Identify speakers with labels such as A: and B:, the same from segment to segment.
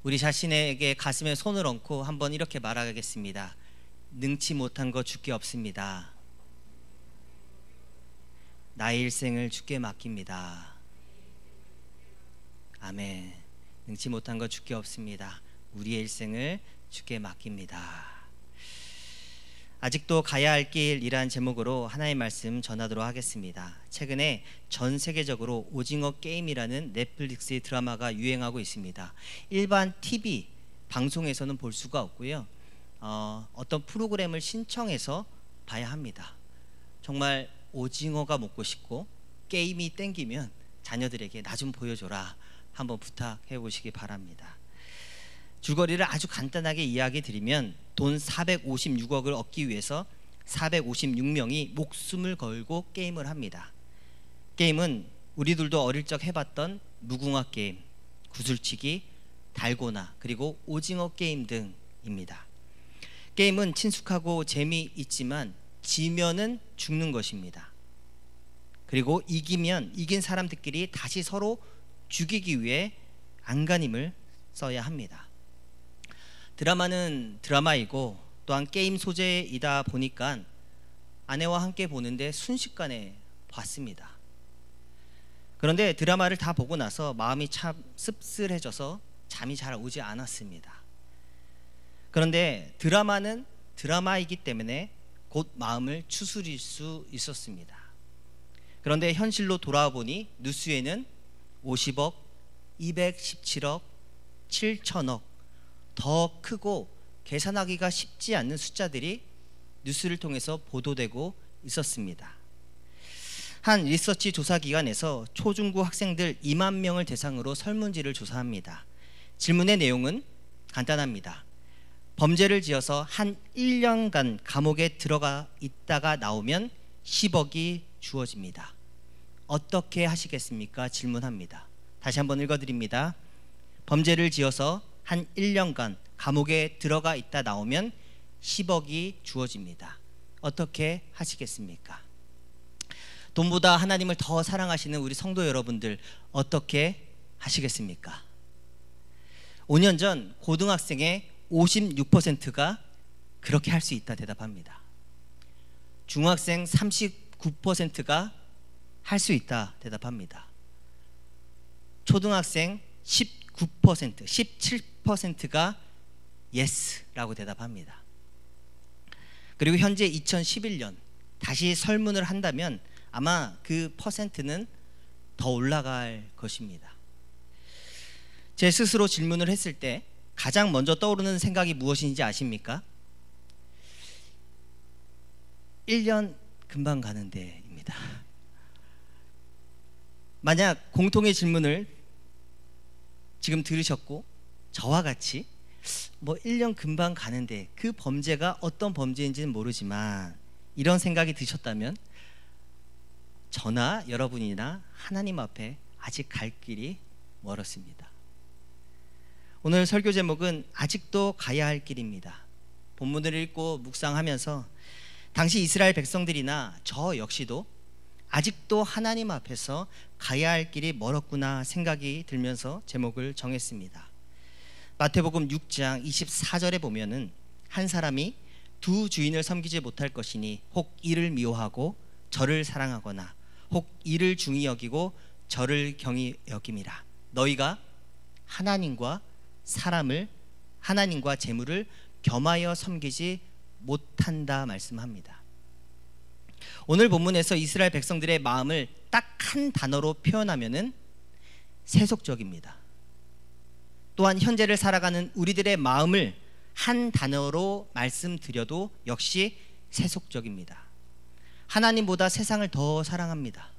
A: 우리 자신에게 가슴에 손을 얹고 한번 이렇게 말하겠습니다. 능치 못한 거 주께 없습니다. 나의 일생을 주께 맡깁니다. 아멘. 능치 못한 거 주께 없습니다. 우리의 일생을 주께 맡깁니다. 아직도 가야 할 길이란 제목으로 하나의 말씀 전하도록 하겠습니다. 최근에 전 세계적으로 오징어 게임이라는 넷플릭스 드라마가 유행하고 있습니다. 일반 TV 방송에서는 볼 수가 없고요. 어떤 프로그램을 신청해서 봐야 합니다. 정말 오징어가 먹고 싶고 게임이 땡기면 자녀들에게 나 좀 보여줘라 한번 부탁해 보시기 바랍니다. 줄거리를 아주 간단하게 이야기 드리면 돈 456억을 얻기 위해서 456명이 목숨을 걸고 게임을 합니다. 게임은 우리들도 어릴 적 해봤던 무궁화 게임, 구슬치기, 달고나, 그리고 오징어 게임 등입니다. 게임은 친숙하고 재미있지만 지면은 죽는 것입니다. 그리고 이긴 사람들끼리 다시 서로 죽이기 위해 안간힘을 써야 합니다. 드라마는 드라마이고 또한 게임 소재이다 보니까 아내와 함께 보는데 순식간에 봤습니다. 그런데 드라마를 다 보고 나서 마음이 참 씁쓸해져서 잠이 잘 오지 않았습니다. 그런데 드라마는 드라마이기 때문에 곧 마음을 추스릴 수 있었습니다. 그런데 현실로 돌아와 보니 뉴스에는 50억, 217억, 7천억 더 크고 계산하기가 쉽지 않는 숫자들이 뉴스를 통해서 보도되고 있었습니다. 한 리서치 조사기관에서 초중고 학생들 2만 명을 대상으로 설문지를 조사합니다. 질문의 내용은 간단합니다. 범죄를 지어서 한 1년간 감옥에 들어가 있다가 나오면 10억이 주어집니다. 어떻게 하시겠습니까? 질문합니다. 다시 한번 읽어드립니다. 범죄를 지어서 한 1년간 감옥에 들어가 있다 나오면 10억이 주어집니다. 어떻게 하시겠습니까? 돈보다 하나님을 더 사랑하시는 우리 성도 여러분들 어떻게 하시겠습니까? 5년 전 고등학생의 56%가 그렇게 할 수 있다 대답합니다. 중학생 39%가 할 수 있다 대답합니다. 초등학생 19%, 17%가 예스라고 대답합니다. 그리고 현재 2011년 다시 설문을 한다면 아마 그 퍼센트는 더 올라갈 것입니다. 제 스스로 질문을 했을 때 가장 먼저 떠오르는 생각이 무엇인지 아십니까? 1년 금방 가는데입니다. 만약 공통의 질문을 지금 들으셨고 저와 같이 1년 금방 가는데 그 범죄가 어떤 범죄인지는 모르지만 이런 생각이 드셨다면 저나 여러분이나 하나님 앞에 아직 갈 길이 멀었습니다. 오늘 설교 제목은 아직도 가야 할 길입니다. 본문을 읽고 묵상하면서 당시 이스라엘 백성들이나 저 역시도 아직도 하나님 앞에서 가야 할 길이 멀었구나 생각이 들면서 제목을 정했습니다. 마태복음 6장 24절에 보면은 한 사람이 두 주인을 섬기지 못할 것이니 혹 이를 미워하고 저를 사랑하거나 혹 이를 중히 여기고 저를 경히 여김이라. 너희가 하나님과 재물을 겸하여 섬기지 못한다 말씀합니다. 오늘 본문에서 이스라엘 백성들의 마음을 딱 한 단어로 표현하면은 세속적입니다. 또한 현재를 살아가는 우리들의 마음을 한 단어로 말씀드려도 역시 세속적입니다. 하나님보다 세상을 더 사랑합니다.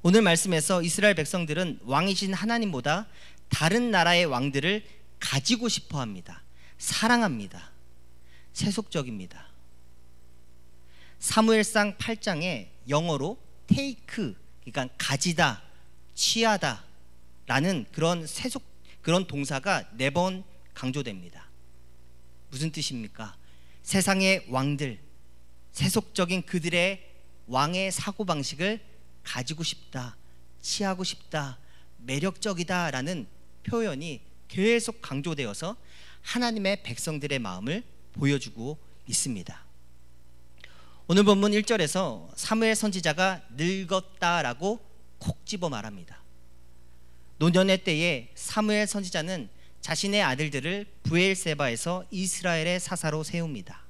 A: 오늘 말씀에서 이스라엘 백성들은 왕이신 하나님보다 다른 나라의 왕들을 가지고 싶어 합니다. 사랑합니다. 세속적입니다. 사무엘상 8장에 영어로 take, 그러니까 가지다, 취하다 라는 그런 동사가 4번 강조됩니다. 무슨 뜻입니까? 세상의 왕들, 세속적인 그들의 왕의 사고방식을 가지고 싶다, 취하고 싶다, 매력적이다 라는 표현이 계속 강조되어서 하나님의 백성들의 마음을 보여주고 있습니다. 오늘 본문 1절에서 사무엘 선지자가 늙었다라고 콕 집어 말합니다. 노년의 때에 사무엘 선지자는 자신의 아들들을 브엘세바에서 이스라엘의 사사로 세웁니다.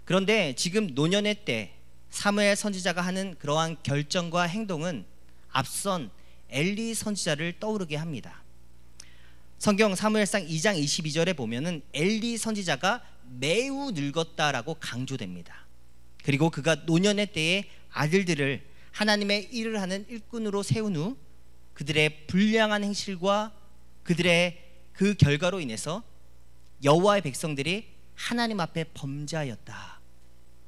A: 그런데 지금 노년의 때 사무엘 선지자가 하는 그러한 결정과 행동은 앞선 엘리 선지자를 떠오르게 합니다. 성경 사무엘상 2장 22절에 보면은 엘리 선지자가 매우 늙었다라고 강조됩니다. 그리고 그가 노년의 때에 아들들을 하나님의 일을 하는 일꾼으로 세운 후 그들의 불량한 행실과 그들의 그 결과로 인해서 여호와의 백성들이 하나님 앞에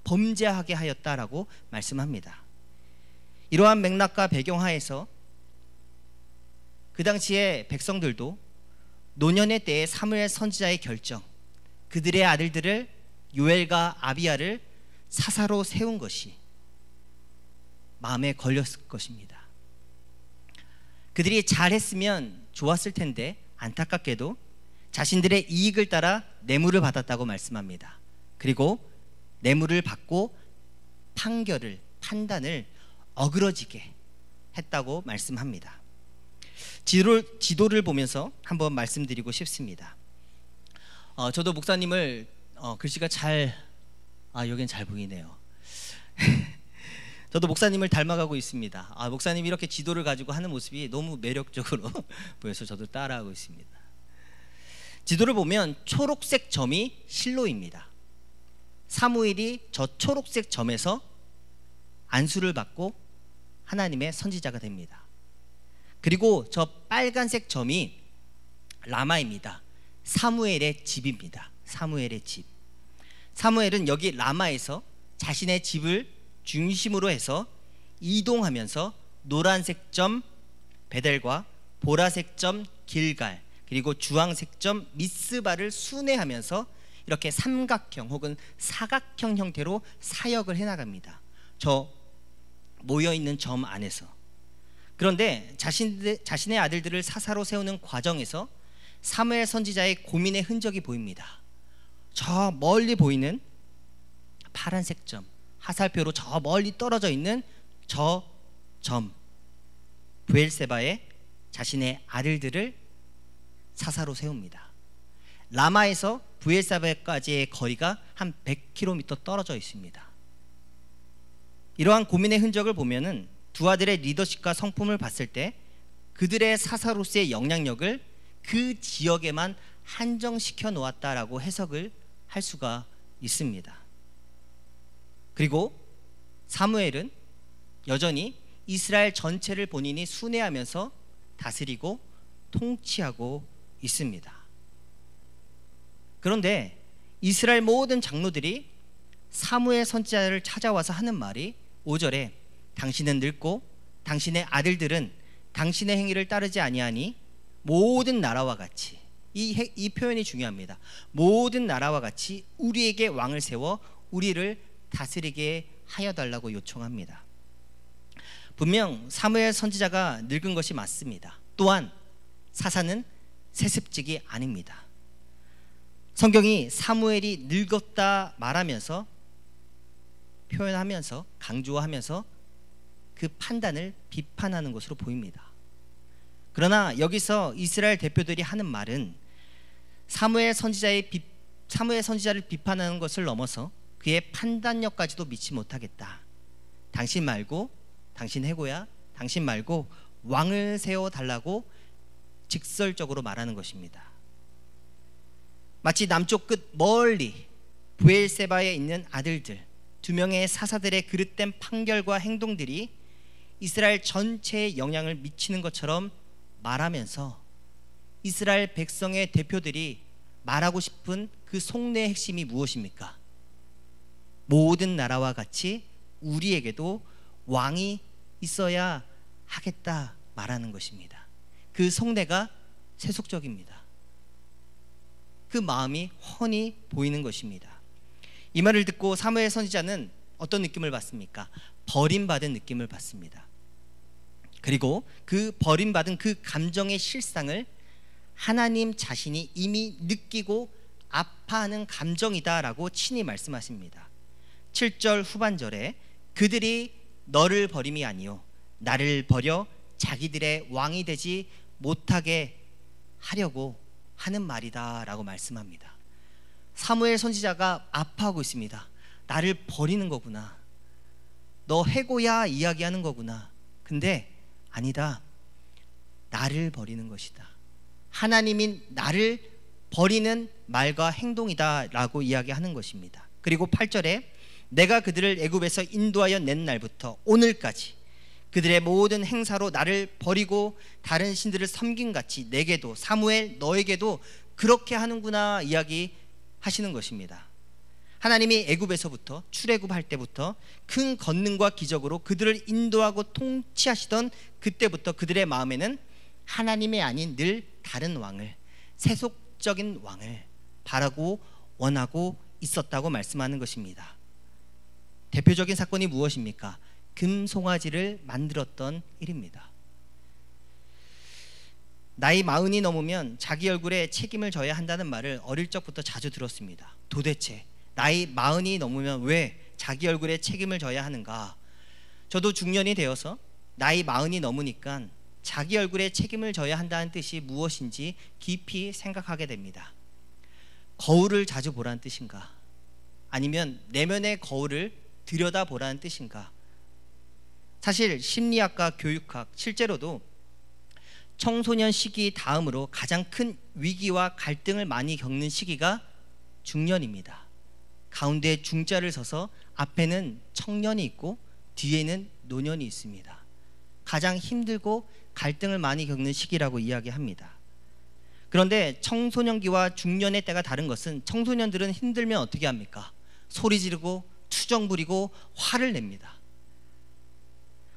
A: 범죄하게 하였다라고 말씀합니다. 이러한 맥락과 배경하에서 그 당시에 백성들도 노년의 때에 사무엘 선지자의 결정, 그들의 아들들을 요엘과 아비야를 사사로 세운 것이 마음에 걸렸을 것입니다. 그들이 잘했으면 좋았을 텐데 안타깝게도 자신들의 이익을 따라 뇌물을 받았다고 말씀합니다. 그리고 뇌물을 받고 판단을 어그러지게 했다고 말씀합니다. 지도를 보면서 한번 말씀드리고 싶습니다. 저도 목사님을 글씨가 여긴 잘 보이네요. 저도 목사님을 닮아가고 있습니다. 목사님이 이렇게 지도를 가지고 하는 모습이 너무 매력적으로 보여서 저도 따라하고 있습니다. 지도를 보면 초록색 점이 실로입니다. 사무엘이 저 초록색 점에서 안수를 받고 하나님의 선지자가 됩니다. 그리고 저 빨간색 점이 라마입니다. 사무엘의 집입니다. 사무엘의 집. 사무엘은 여기 라마에서 자신의 집을 중심으로 해서 이동하면서 노란색 점 베델과 보라색 점 길갈 그리고 주황색 점 미스바를 순회하면서 이렇게 삼각형 혹은 사각형 형태로 사역을 해나갑니다. 저 모여있는 점 안에서. 그런데 자신의 아들들을 사사로 세우는 과정에서 사무엘 선지자의 고민의 흔적이 보입니다. 저 멀리 보이는 파란색 점, 하살표로 저 멀리 떨어져 있는 저 점, 브엘세바에 자신의 아들들을 사사로 세웁니다. 라마에서 브엘세바까지의 거리가 한 100km 떨어져 있습니다. 이러한 고민의 흔적을 보면은 두 아들의 리더십과 성품을 봤을 때 그들의 사사로서의 영향력을 그 지역에만 한정시켜 놓았다라고 해석을 할 수가 있습니다. 그리고 사무엘은 여전히 이스라엘 전체를 본인이 순회하면서 다스리고 통치하고 있습니다. 그런데 이스라엘 모든 장로들이 사무엘 선지자를 찾아와서 하는 말이 5절에 당신은 늙고 당신의 아들들은 당신의 행위를 따르지 아니하니 모든 나라와 같이 이 표현이 중요합니다. 모든 나라와 같이 우리에게 왕을 세워 우리를 다스리게 하여 달라고 요청합니다. 분명 사무엘 선지자가 늙은 것이 맞습니다. 또한 사사는 세습직이 아닙니다. 성경이 사무엘이 늙었다 말하면서 표현하면서 강조하면서 그 판단을 비판하는 것으로 보입니다. 그러나 여기서 이스라엘 대표들이 하는 말은 사무엘 선지자를 비판하는 것을 넘어서 그의 판단력까지도 믿지 못하겠다. 당신 말고 당신 해고야. 당신 말고 왕을 세워달라고 직설적으로 말하는 것입니다. 마치 남쪽 끝 멀리 브엘세바에 있는 아들들 2명의 사사들의 그릇된 판결과 행동들이 이스라엘 전체에 영향을 미치는 것처럼 말하면서 이스라엘 백성의 대표들이 말하고 싶은 그 속내의 핵심이 무엇입니까? 모든 나라와 같이 우리에게도 왕이 있어야 하겠다 말하는 것입니다. 그 속내가 세속적입니다. 그 마음이 훤히 보이는 것입니다. 이 말을 듣고 사무엘 선지자는 어떤 느낌을 받습니까? 버림받은 느낌을 받습니다. 그리고 그 버림받은 그 감정의 실상을 하나님 자신이 이미 느끼고 아파하는 감정이다라고 친히 말씀하십니다. 7절 후반절에 그들이 너를 버림이 아니요 나를 버려 자기들의 왕이 되지 못하게 하려고 하는 말이다 라고 말씀합니다. 사무엘 선지자가 아파하고 있습니다. 나를 버리는 거구나, 너 해고야 이야기하는 거구나. 근데 아니다, 나를 버리는 것이다, 하나님인 나를 버리는 말과 행동이다 라고 이야기하는 것입니다. 그리고 8절에 내가 그들을 애굽에서 인도하여 낸 날부터 오늘까지 그들의 모든 행사로 나를 버리고 다른 신들을 섬긴 같이 내게도 사무엘 너에게도 그렇게 하는구나 이야기하시는 것입니다. 하나님이 애굽에서부터 출애굽할 때부터 큰 권능과 기적으로 그들을 인도하고 통치하시던 그때부터 그들의 마음에는 하나님이 아닌 늘 다른 왕을, 세속적인 왕을 바라고 원하고 있었다고 말씀하는 것입니다. 대표적인 사건이 무엇입니까? 금송아지를 만들었던 일입니다. 나이 40이 넘으면 자기 얼굴에 책임을 져야 한다는 말을 어릴 적부터 자주 들었습니다. 도대체 나이 40이 넘으면 왜 자기 얼굴에 책임을 져야 하는가? 저도 중년이 되어서 나이 40이 넘으니까 자기 얼굴에 책임을 져야 한다는 뜻이 무엇인지 깊이 생각하게 됩니다. 거울을 자주 보라는 뜻인가? 아니면 내면의 거울을 들여다보라는 뜻인가? 사실 심리학과 교육학, 실제로도 청소년 시기 다음으로 가장 큰 위기와 갈등을 많이 겪는 시기가 중년입니다. 가운데 중자를 서서 앞에는 청년이 있고 뒤에는 노년이 있습니다. 가장 힘들고 갈등을 많이 겪는 시기라고 이야기합니다. 그런데 청소년기와 중년의 때가 다른 것은 청소년들은 힘들면 어떻게 합니까? 소리 지르고 투정 부리고 화를 냅니다.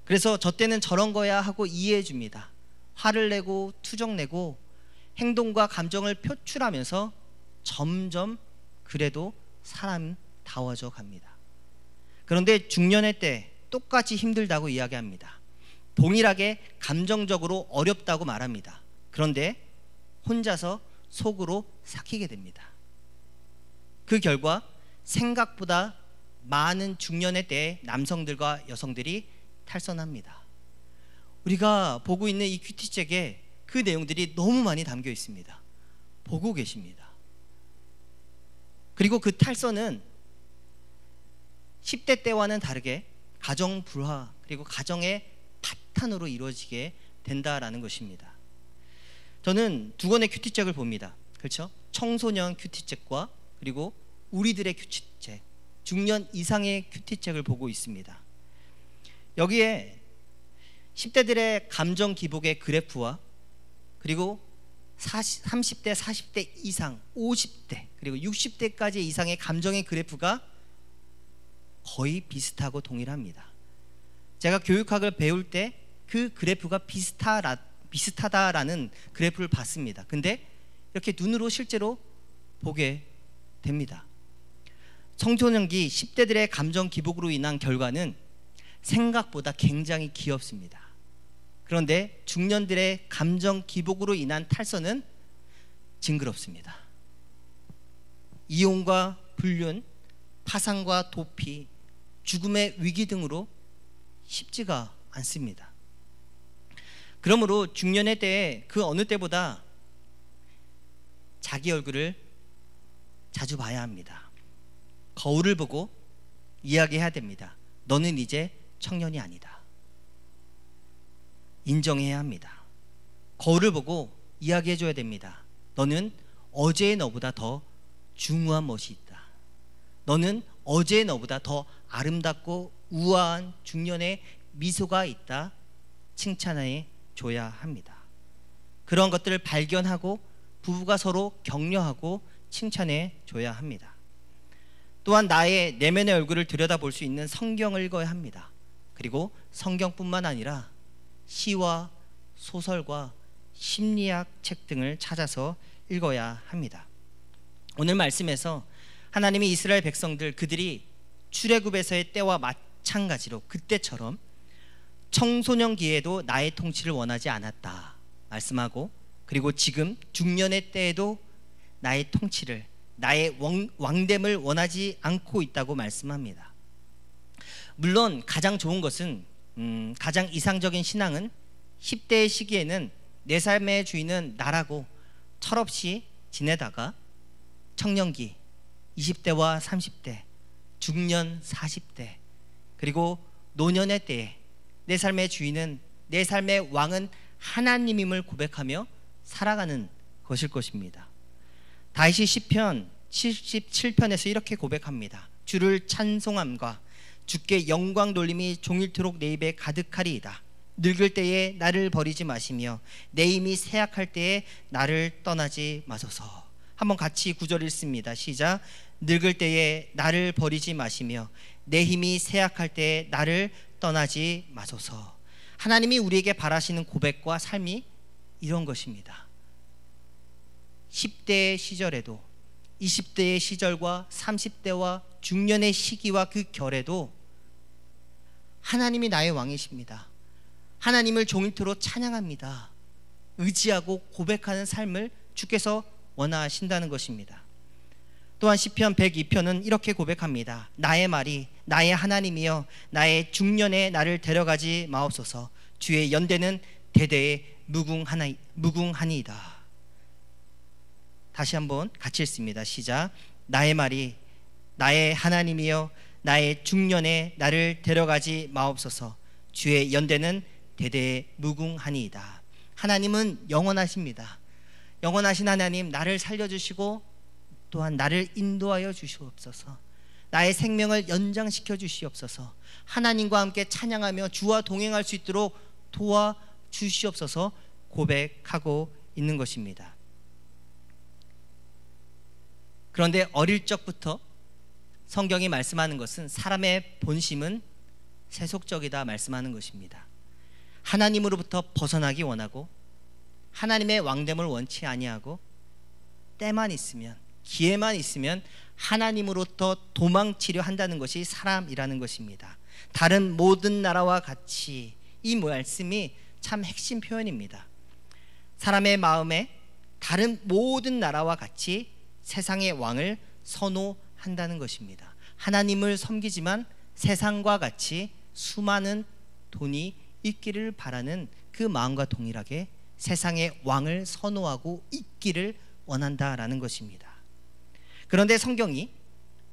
A: 그래서 저 때는 저런 거야 하고 이해해 줍니다. 화를 내고 투정 내고 행동과 감정을 표출하면서 점점 그래도 사람다워져 갑니다. 그런데 중년의 때 똑같이 힘들다고 이야기합니다. 동일하게 감정적으로 어렵다고 말합니다. 그런데 혼자서 속으로 삭히게 됩니다. 그 결과 생각보다 많은 중년의 때에 남성들과 여성들이 탈선합니다. 우리가 보고 있는 이 큐티책에 그 내용들이 너무 많이 담겨 있습니다. 보고 계십니다. 그리고 그 탈선은 10대 때와는 다르게 가정 불화 그리고 가정의 파탄으로 이루어지게 된다라는 것입니다. 저는 두 권의 큐티책을 봅니다. 그렇죠? 청소년 큐티책과 그리고 우리들의 큐티책, 중년 이상의 큐티책을 보고 있습니다. 여기에 10대들의 감정 기복의 그래프와 그리고 30대, 40대 이상, 50대 그리고 60대까지 이상의 감정의 그래프가 거의 비슷하고 동일합니다. 제가 교육학을 배울 때 그 그래프가 비슷하다라는 그래프를 봤습니다. 근데 이렇게 눈으로 실제로 보게 됩니다. 청소년기 10대들의 감정 기복으로 인한 결과는 생각보다 굉장히 귀엽습니다. 그런데 중년들의 감정 기복으로 인한 탈선은 징그럽습니다. 이혼과 불륜, 파산과 도피, 죽음의 위기 등으로 쉽지가 않습니다. 그러므로 중년의 때에 그 어느 때보다 자기 얼굴을 자주 봐야 합니다. 거울을 보고 이야기해야 됩니다. 너는 이제 청년이 아니다. 인정해야 합니다. 거울을 보고 이야기해줘야 됩니다. 너는 어제의 너보다 더 중후한 멋이 있다. 너는 어제의 너보다 더 아름답고 우아한 중년의 미소가 있다. 칭찬해 줘야 합니다. 그런 것들을 발견하고 부부가 서로 격려하고 칭찬해 줘야 합니다. 또한 나의 내면의 얼굴을 들여다볼 수 있는 성경을 읽어야 합니다. 그리고 성경뿐만 아니라 시와 소설과 심리학 책 등을 찾아서 읽어야 합니다. 오늘 말씀에서 하나님이 이스라엘 백성들 그들이 출애굽에서의 때와 마찬가지로 그때처럼 청소년기에도 나의 통치를 원하지 않았다 말씀하고 그리고 지금 중년의 때에도 나의 통치를, 나의 왕됨을 원하지 않고 있다고 말씀합니다. 물론 가장 좋은 것은 가장 이상적인 신앙은 10대의 시기에는 내 삶의 주인은 나라고 철없이 지내다가 청년기 20대와 30대, 중년 40대, 그리고 노년의 때에 내 삶의 주인은, 내 삶의 왕은 하나님임을 고백하며 살아가는 것일 것입니다. 다윗이 시편 77편에서 이렇게 고백합니다. 주를 찬송함과 주께 영광 돌림이 종일토록 내 입에 가득하리이다. 늙을 때에 나를 버리지 마시며 내 힘이 쇠약할 때에 나를 떠나지 마소서. 한번 같이 구절 읽습니다. 시작. 늙을 때에 나를 버리지 마시며 내 힘이 쇠약할 때에 나를 떠나지 마소서. 하나님이 우리에게 바라시는 고백과 삶이 이런 것입니다. 10대의 시절에도, 20대의 시절과 30대와 중년의 시기와 그 결에도 하나님이 나의 왕이십니다. 하나님을 종일토록 찬양합니다. 의지하고 고백하는 삶을 주께서 원하신다는 것입니다. 또한 시편 102편은 이렇게 고백합니다. 나의 말이 나의 하나님이여 나의 중년에 나를 데려가지 마옵소서. 주의 연대는 대대에 무궁하니이다. 다시 한번 같이 읽습니다. 시작. 나의 말이 나의 하나님이여 나의 중년에 나를 데려가지 마옵소서. 주의 연대는 대대에 무궁하니이다. 하나님은 영원하십니다. 영원하신 하나님, 나를 살려주시고 또한 나를 인도하여 주시옵소서. 나의 생명을 연장시켜 주시옵소서. 하나님과 함께 찬양하며 주와 동행할 수 있도록 도와주시옵소서 고백하고 있는 것입니다. 그런데 어릴 적부터 성경이 말씀하는 것은 사람의 본심은 세속적이다 말씀하는 것입니다. 하나님으로부터 벗어나기 원하고 하나님의 왕됨을 원치 아니하고 때만 있으면, 기회만 있으면 하나님으로부터 도망치려 한다는 것이 사람이라는 것입니다. 다른 모든 나라와 같이, 이 말씀이 참 핵심 표현입니다. 사람의 마음에 다른 모든 나라와 같이 세상의 왕을 선호한다는 것입니다. 하나님을 섬기지만 세상과 같이 수많은 돈이 있기를 바라는 그 마음과 동일하게 세상의 왕을 선호하고 있기를 원한다라는 것입니다. 그런데 성경이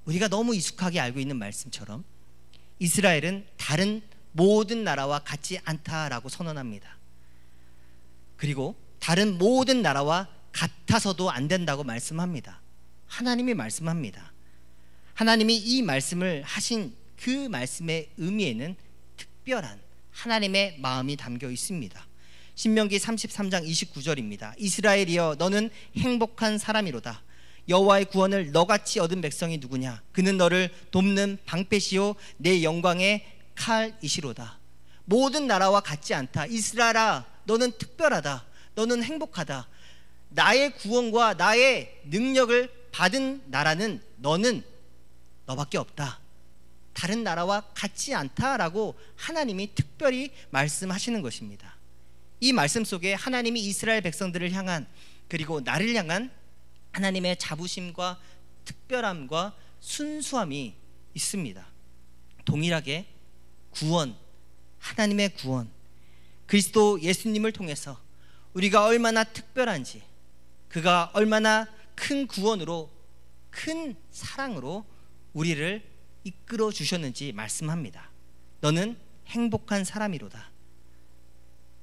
A: 우리가 너무 익숙하게 알고 있는 말씀처럼 이스라엘은 다른 모든 나라와 같지 않다라고 선언합니다. 그리고 다른 모든 나라와 같아서도 안 된다고 말씀합니다. 하나님이 말씀합니다. 하나님이 이 말씀을 하신 그 말씀의 의미에는 특별한 하나님의 마음이 담겨 있습니다. 신명기 33장 29절입니다. 이스라엘이여 너는 행복한 사람이로다. 여호와의 구원을 너같이 얻은 백성이 누구냐? 그는 너를 돕는 방패시요 내 영광의 칼이시로다. 모든 나라와 같지 않다. 이스라엘아, 너는 특별하다. 너는 행복하다. 나의 구원과 나의 능력을 받은 나라는 너는 너밖에 없다. 다른 나라와 같지 않다라고 하나님이 특별히 말씀하시는 것입니다. 이 말씀 속에 하나님이 이스라엘 백성들을 향한, 그리고 나를 향한 하나님의 자부심과 특별함과 순수함이 있습니다. 동일하게 구원, 하나님의 구원, 그리스도 예수님을 통해서 우리가 얼마나 특별한지, 그가 얼마나 큰 구원으로, 큰 사랑으로 우리를 이끌어 주셨는지 말씀합니다. 너는 행복한 사람이로다.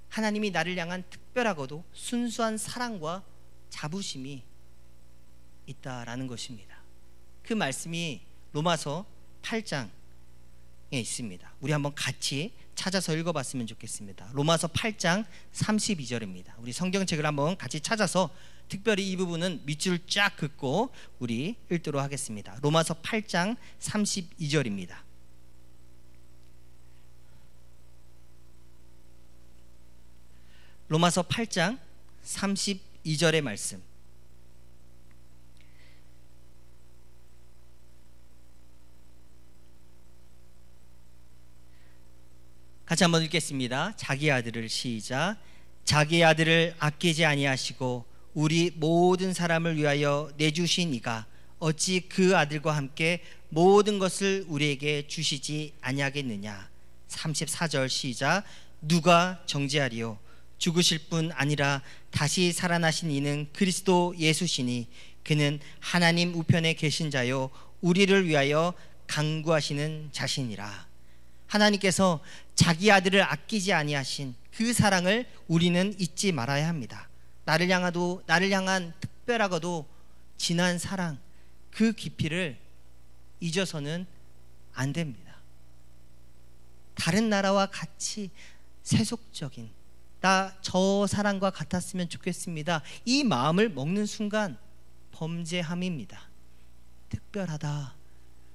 A: 하나님이 나를 향한 특별하고도 순수한 사랑과 자부심이 있다라는 것입니다. 그 말씀이 로마서 8장에 있습니다. 우리 한번 같이 찾아서 읽어봤으면 좋겠습니다. 로마서 8장 32절입니다. 우리 성경책을 한번 같이 찾아서, 특별히 이 부분은 밑줄 쫙 긋고 우리 읽도록 하겠습니다. 로마서 8장 32절입니다. 로마서 8장 32절의 말씀. 같이 한번 읽겠습니다. 자기 아들을 시작. 자기 아들을 아끼지 아니하시고 우리 모든 사람을 위하여 내주신 이가 어찌 그 아들과 함께 모든 것을 우리에게 주시지 아니하겠느냐. 34절 시작. 누가 정죄하리요? 죽으실 뿐 아니라 다시 살아나신 이는 그리스도 예수시니 그는 하나님 우편에 계신 자요 우리를 위하여 간구하시는 자신이라. 하나님께서 자기 아들을 아끼지 아니하신 그 사랑을 우리는 잊지 말아야 합니다. 나를 향한 특별하고도 진한 사랑, 그 깊이를 잊어서는 안 됩니다. 다른 나라와 같이 세속적인, 나 저 사람과 같았으면 좋겠습니다, 이 마음을 먹는 순간 범죄함입니다. 특별하다,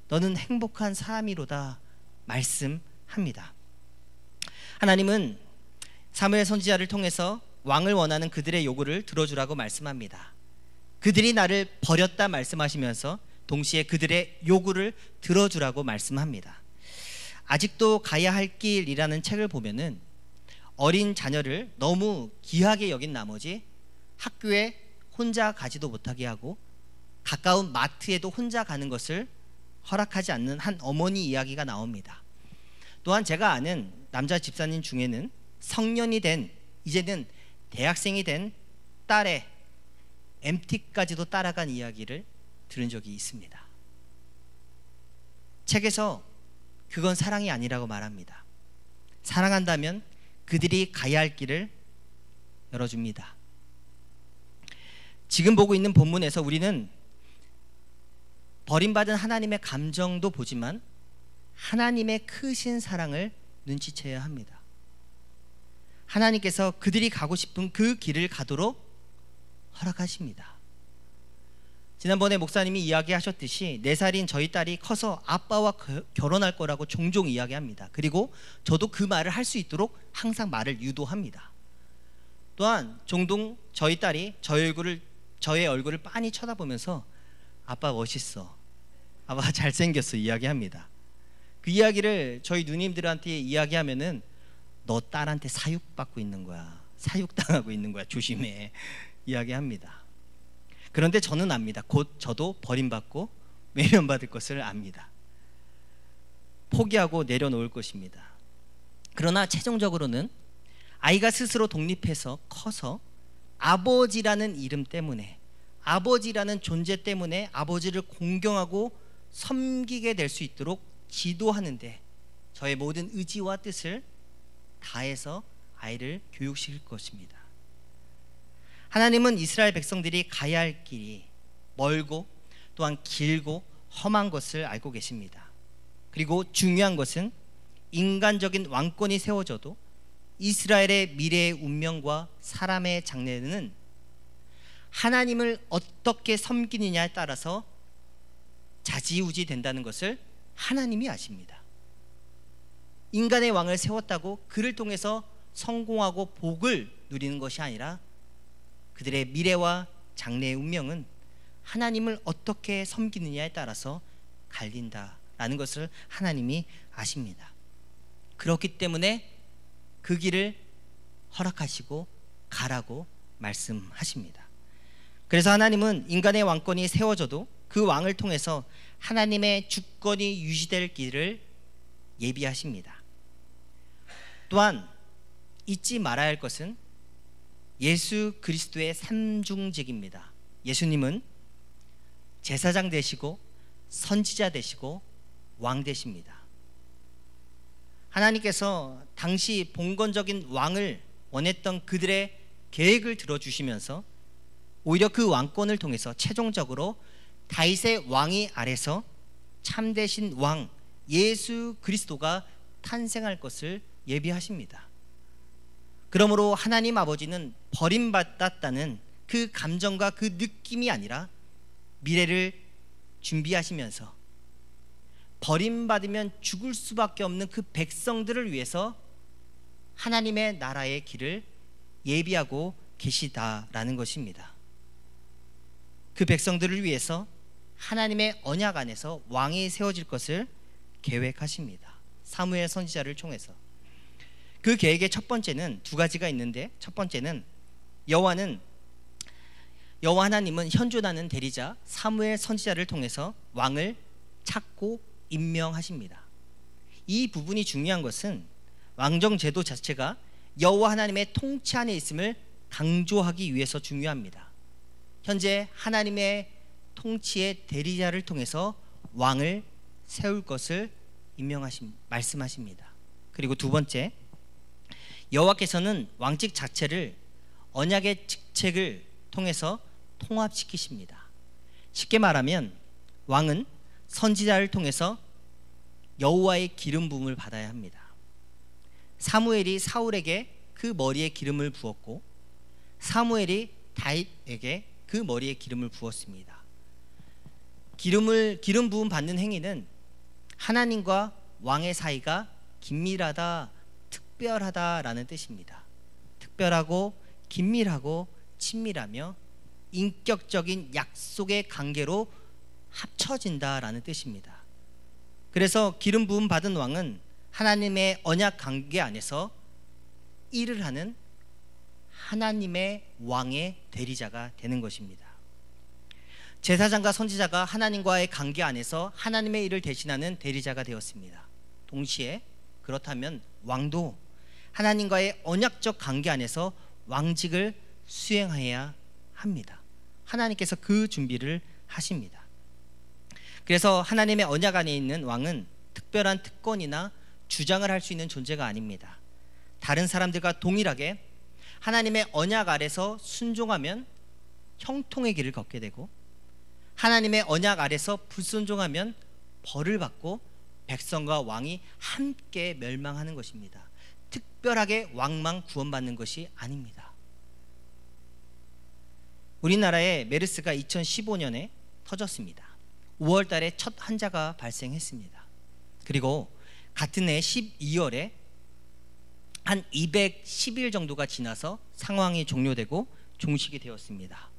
A: 너는 행복한 사람이로다 말씀합니다. 하나님은 사무엘 선지자를 통해서 왕을 원하는 그들의 요구를 들어주라고 말씀합니다. 그들이 나를 버렸다 말씀하시면서 동시에 그들의 요구를 들어주라고 말씀합니다. 아직도 가야 할 길이라는 책을 보면은 어린 자녀를 너무 귀하게 여긴 나머지 학교에 혼자 가지도 못하게 하고 가까운 마트에도 혼자 가는 것을 허락하지 않는 한 어머니 이야기가 나옵니다. 또한 제가 아는 남자 집사님 중에는 성년이 된, 이제는 대학생이 된 딸의 MT까지도 따라간 이야기를 들은 적이 있습니다. 책에서 그건 사랑이 아니라고 말합니다. 사랑한다면 그들이 가야 할 길을 열어줍니다. 지금 보고 있는 본문에서 우리는 버림받은 하나님의 감정도 보지만 하나님의 크신 사랑을 눈치채야 합니다. 하나님께서 그들이 가고 싶은 그 길을 가도록 허락하십니다. 지난번에 목사님이 이야기하셨듯이 4살인 저희 딸이 커서 아빠와 결혼할 거라고 종종 이야기합니다. 그리고 저도 그 말을 할 수 있도록 항상 말을 유도합니다. 또한 종종 저희 딸이 저의 얼굴을 빤히 쳐다보면서 아빠 멋있어, 아빠 잘생겼어 이야기합니다. 그 이야기를 저희 누님들한테 이야기하면은 너 딸한테 사육받고 있는 거야, 사육당하고 있는 거야, 조심해 이야기합니다. 그런데 저는 압니다. 곧 저도 버림받고 외면받을 것을 압니다. 포기하고 내려놓을 것입니다. 그러나 최종적으로는 아이가 스스로 독립해서 커서 아버지라는 이름 때문에, 아버지라는 존재 때문에 아버지를 공경하고 섬기게 될 수 있도록 지도하는데 저의 모든 의지와 뜻을 다해서 아이를 교육시킬 것입니다. 하나님은 이스라엘 백성들이 가야 할 길이 멀고 또한 길고 험한 것을 알고 계십니다. 그리고 중요한 것은 인간적인 왕권이 세워져도 이스라엘의 미래의 운명과 사람의 장래는 하나님을 어떻게 섬기느냐에 따라서 좌지우지 된다는 것을 하나님이 아십니다. 인간의 왕을 세웠다고 그를 통해서 성공하고 복을 누리는 것이 아니라 그들의 미래와 장래의 운명은 하나님을 어떻게 섬기느냐에 따라서 갈린다라는 것을 하나님이 아십니다. 그렇기 때문에 그 길을 허락하시고 가라고 말씀하십니다. 그래서 하나님은 인간의 왕권이 세워져도 그 왕을 통해서 하나님의 주권이 유지될 길을 예비하십니다. 또한 잊지 말아야 할 것은 예수 그리스도의 삼중직입니다. 예수님은 제사장 되시고 선지자 되시고 왕 되십니다. 하나님께서 당시 봉건적인 왕을 원했던 그들의 계획을 들어주시면서 오히려 그 왕권을 통해서 최종적으로 다윗의 왕위 아래서 참되신 왕 예수 그리스도가 탄생할 것을 예비하십니다. 그러므로 하나님 아버지는 버림받았다는 그 감정과 그 느낌이 아니라 미래를 준비하시면서 버림받으면 죽을 수밖에 없는 그 백성들을 위해서 하나님의 나라의 길을 예비하고 계시다라는 것입니다. 그 백성들을 위해서 하나님의 언약 안에서 왕이 세워질 것을 계획하십니다. 사무엘 선지자를 통해서. 그 계획의 첫 번째는 두 가지가 있는데, 첫 번째는 여호와 하나님은 현존하는 대리자 사무엘 선지자를 통해서 왕을 찾고 임명하십니다. 이 부분이 중요한 것은 왕정 제도 자체가 여호와 하나님의 통치 안에 있음을 강조하기 위해서 중요합니다. 현재 하나님의 통치의 대리자를 통해서 왕을 세울 것을 말씀하십니다. 그리고 두 번째, 여호와께서는 왕직 자체를 언약의 직책을 통해서 통합시키십니다. 쉽게 말하면 왕은 선지자를 통해서 여호와의 기름 부음을 받아야 합니다. 사무엘이 사울에게 그 머리에 기름을 부었고 사무엘이 다윗에게 그 머리에 기름을 부었습니다. 기름 부음 받는 행위는 하나님과 왕의 사이가 긴밀하다, 특별하다라는 뜻입니다. 특별하고 긴밀하고 친밀하며 인격적인 약속의 관계로 합쳐진다라는 뜻입니다. 그래서 기름 부음 받은 왕은 하나님의 언약 관계 안에서 일을 하는 하나님의 왕의 대리자가 되는 것입니다. 제사장과 선지자가 하나님과의 관계 안에서 하나님의 일을 대신하는 대리자가 되었습니다. 동시에 그렇다면 왕도 하나님과의 언약적 관계 안에서 왕직을 수행해야 합니다. 하나님께서 그 준비를 하십니다. 그래서 하나님의 언약 안에 있는 왕은 특별한 특권이나 주장을 할 수 있는 존재가 아닙니다. 다른 사람들과 동일하게 하나님의 언약 아래서 순종하면 형통의 길을 걷게 되고 하나님의 언약 아래서 불순종하면 벌을 받고 백성과 왕이 함께 멸망하는 것입니다. 특별하게 왕만 구원받는 것이 아닙니다. 우리나라에 메르스가 2015년에 터졌습니다. 5월 달에 첫 환자가 발생했습니다. 그리고 같은 해 12월에 한 210일 정도가 지나서 상황이 종료되고 종식이 되었습니다.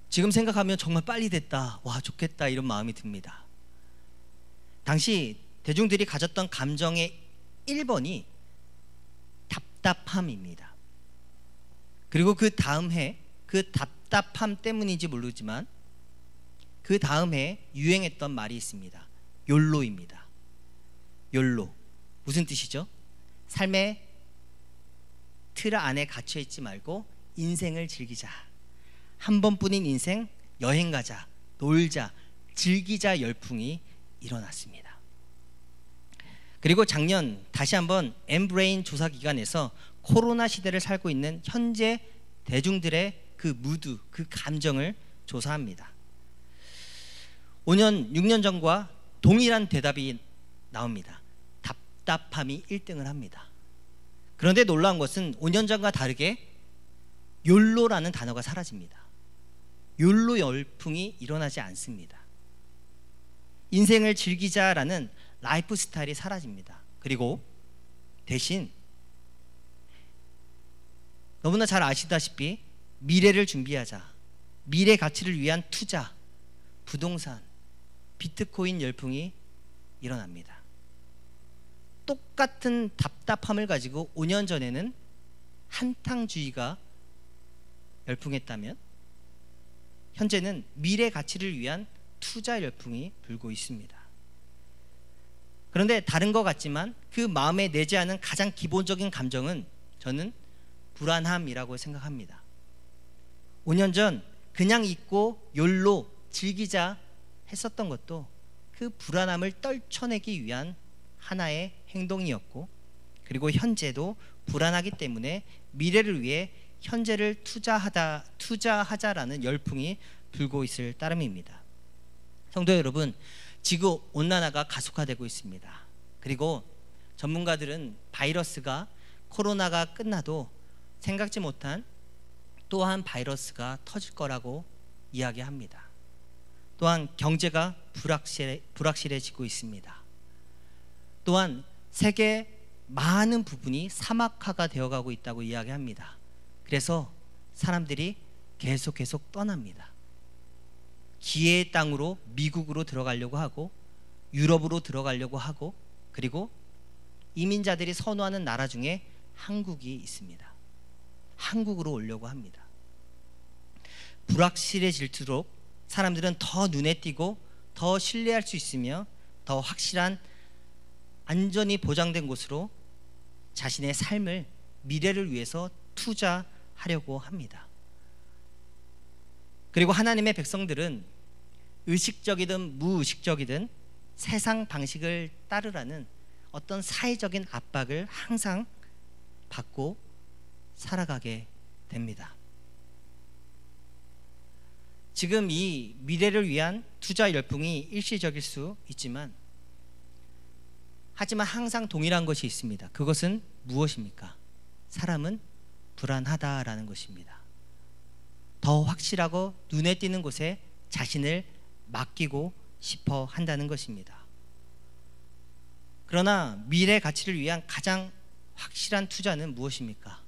A: 지금 생각하면 정말 빨리 됐다, 와 좋겠다 이런 마음이 듭니다. 당시 대중들이 가졌던 감정의 1번이 답답함입니다. 그리고 그 다음 해 그 답답함 때문인지 모르지만 그 다음 해 유행했던 말이 있습니다. 욜로입니다. 욜로 무슨 뜻이죠? 삶의 틀 안에 갇혀 있지 말고 인생을 즐기자. 한 번뿐인 인생 여행 가자, 놀자, 즐기자 열풍이 일어났습니다. 그리고 작년 다시 한번 엠브레인 조사 기관에서 코로나 시대를 살고 있는 현재 대중들의 그 무드, 그 감정을 조사합니다. 5년, 6년 전과 동일한 대답이 나옵니다. 답답함이 1등을 합니다. 그런데 놀라운 것은 5년 전과 다르게 욜로라는 단어가 사라집니다. 욜로 열풍이 일어나지 않습니다. 인생을 즐기자라는 라이프 스타일이 사라집니다. 그리고 대신 너무나 잘 아시다시피 미래를 준비하자, 미래 가치를 위한 투자, 부동산, 비트코인 열풍이 일어납니다. 똑같은 답답함을 가지고 5년 전에는 한탕주의가 열풍했다면 현재는 미래 가치를 위한 투자 열풍이 불고 있습니다. 그런데 다른 것 같지만 그 마음에 내재하는 가장 기본적인 감정은 저는 불안함이라고 생각합니다. 5년 전 그냥 잊고 욜로 즐기자 했었던 것도 그 불안함을 떨쳐내기 위한 하나의 행동이었고, 그리고 현재도 불안하기 때문에 미래를 위해 현재를 투자하자라는 열풍이 불고 있을 따름입니다. 성도 여러분, 지구 온난화가 가속화되고 있습니다. 그리고 전문가들은 바이러스가 코로나가 끝나도 생각지 못한 또한 바이러스가 터질 거라고 이야기합니다. 또한 경제가 불확실해지고 있습니다. 또한 세계 많은 부분이 사막화가 되어가고 있다고 이야기합니다. 그래서 사람들이 계속 떠납니다. 기회의 땅으로 미국으로 들어가려고 하고 유럽으로 들어가려고 하고, 그리고 이민자들이 선호하는 나라 중에 한국이 있습니다. 한국으로 오려고 합니다. 불확실해질수록 사람들은 더 눈에 띄고 더 신뢰할 수 있으며 더 확실한 안전이 보장된 곳으로 자신의 삶을, 미래를 위해서 투자하려고 합니다. 그리고 하나님의 백성들은 의식적이든 무의식적이든 세상 방식을 따르라는 어떤 사회적인 압박을 항상 받고 살아가게 됩니다. 지금 이 미래를 위한 투자 열풍이 일시적일 수 있지만, 하지만 항상 동일한 것이 있습니다. 그것은 무엇입니까? 사람은 불안하다라는 것입니다. 더 확실하고 눈에 띄는 곳에 자신을 맡기고 싶어 한다는 것입니다. 그러나 미래 가치를 위한 가장 확실한 투자는 무엇입니까?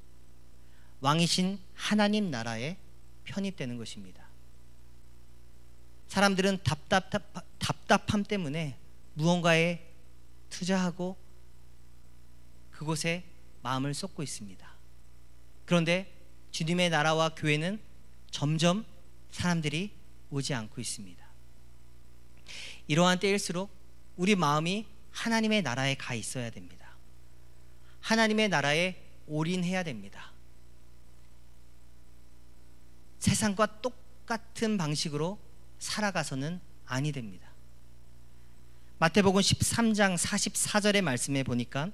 A: 왕이신 하나님 나라에 편입되는 것입니다. 사람들은 답답함 때문에 무언가에 투자하고 그곳에 마음을 쏟고 있습니다. 그런데 주님의 나라와 교회는 점점 사람들이 오지 않고 있습니다. 이러한 때일수록 우리 마음이 하나님의 나라에 가 있어야 됩니다. 하나님의 나라에 올인해야 됩니다. 세상과 똑같은 방식으로 살아가서는 아니 됩니다. 마태복음 13장 44절의 말씀에 보니까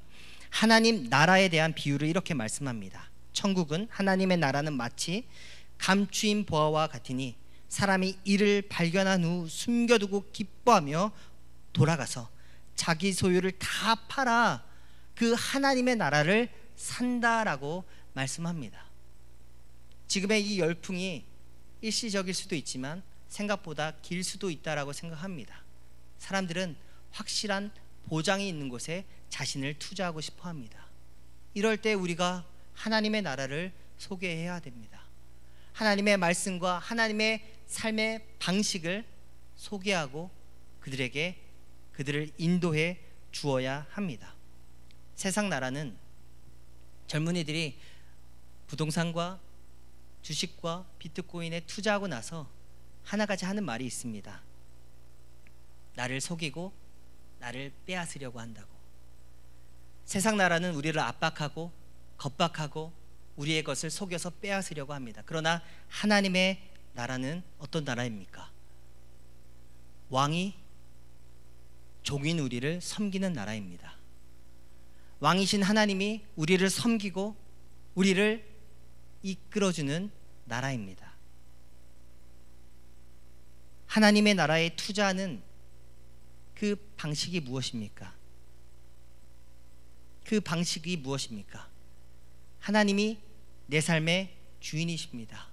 A: 하나님 나라에 대한 비유를 이렇게 말씀합니다. 천국은, 하나님의 나라는 마치 감추인 보화와 같으니 사람이 이를 발견한 후 숨겨두고 기뻐하며 돌아가서 자기 소유를 다 팔아 그 하나님의 나라를 산다라고 말씀합니다. 지금의 이 열풍이 일시적일 수도 있지만 생각보다 길 수도 있다라고 생각합니다. 사람들은 확실한 보장이 있는 곳에 자신을 투자하고 싶어 합니다. 이럴 때 우리가 하나님의 나라를 소개해야 됩니다. 하나님의 말씀과 하나님의 삶의 방식을 소개하고 그들을 인도해 주어야 합니다. 세상 나라는 젊은이들이 부동산과 주식과 비트코인에 투자하고 나서 하나같이 하는 말이 있습니다. 나를 속이고 나를 빼앗으려고 한다고. 세상 나라는 우리를 압박하고 겁박하고 우리의 것을 속여서 빼앗으려고 합니다. 그러나 하나님의 나라는 어떤 나라입니까? 왕이 종인 우리를 섬기는 나라입니다. 왕이신 하나님이 우리를 섬기고 우리를 이끌어주는 나라입니다. 하나님의 나라에 투자하는 그 방식이 무엇입니까? 그 방식이 무엇입니까? 하나님이 내 삶의 주인이십니다.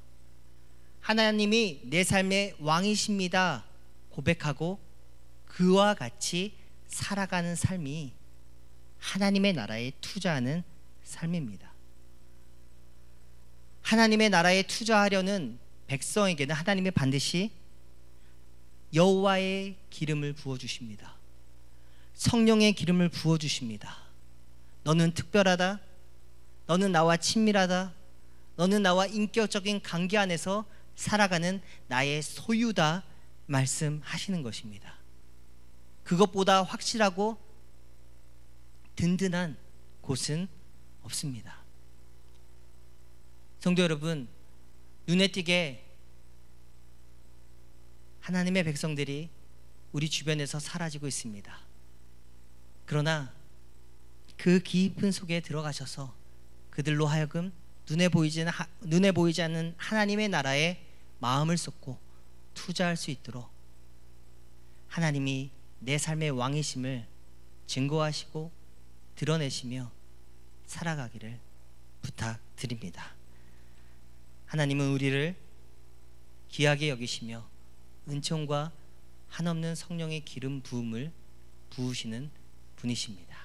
A: 하나님이 내 삶의 왕이십니다. 고백하고 그와 같이 살아가는 삶이 하나님의 나라에 투자하는 삶입니다. 하나님의 나라에 투자하려는 백성에게는 하나님이 반드시 여호와의 기름을 부어주십니다. 성령의 기름을 부어주십니다. 너는 특별하다. 너는 나와 친밀하다. 너는 나와 인격적인 관계 안에서 살아가는 나의 소유다 말씀하시는 것입니다. 그것보다 확실하고 든든한 곳은 없습니다. 성도 여러분, 눈에 띄게 하나님의 백성들이 우리 주변에서 사라지고 있습니다. 그러나 그 깊은 속에 들어가셔서 그들로 하여금 눈에 보이지 않는 하나님의 나라에 마음을 쏟고 투자할 수 있도록 하나님이 내 삶의 왕이심을 증거하시고 드러내시며 살아가기를 부탁드립니다. 하나님은 우리를 귀하게 여기시며 은총과 한없는 성령의 기름 부음을 부으시는 분이십니다.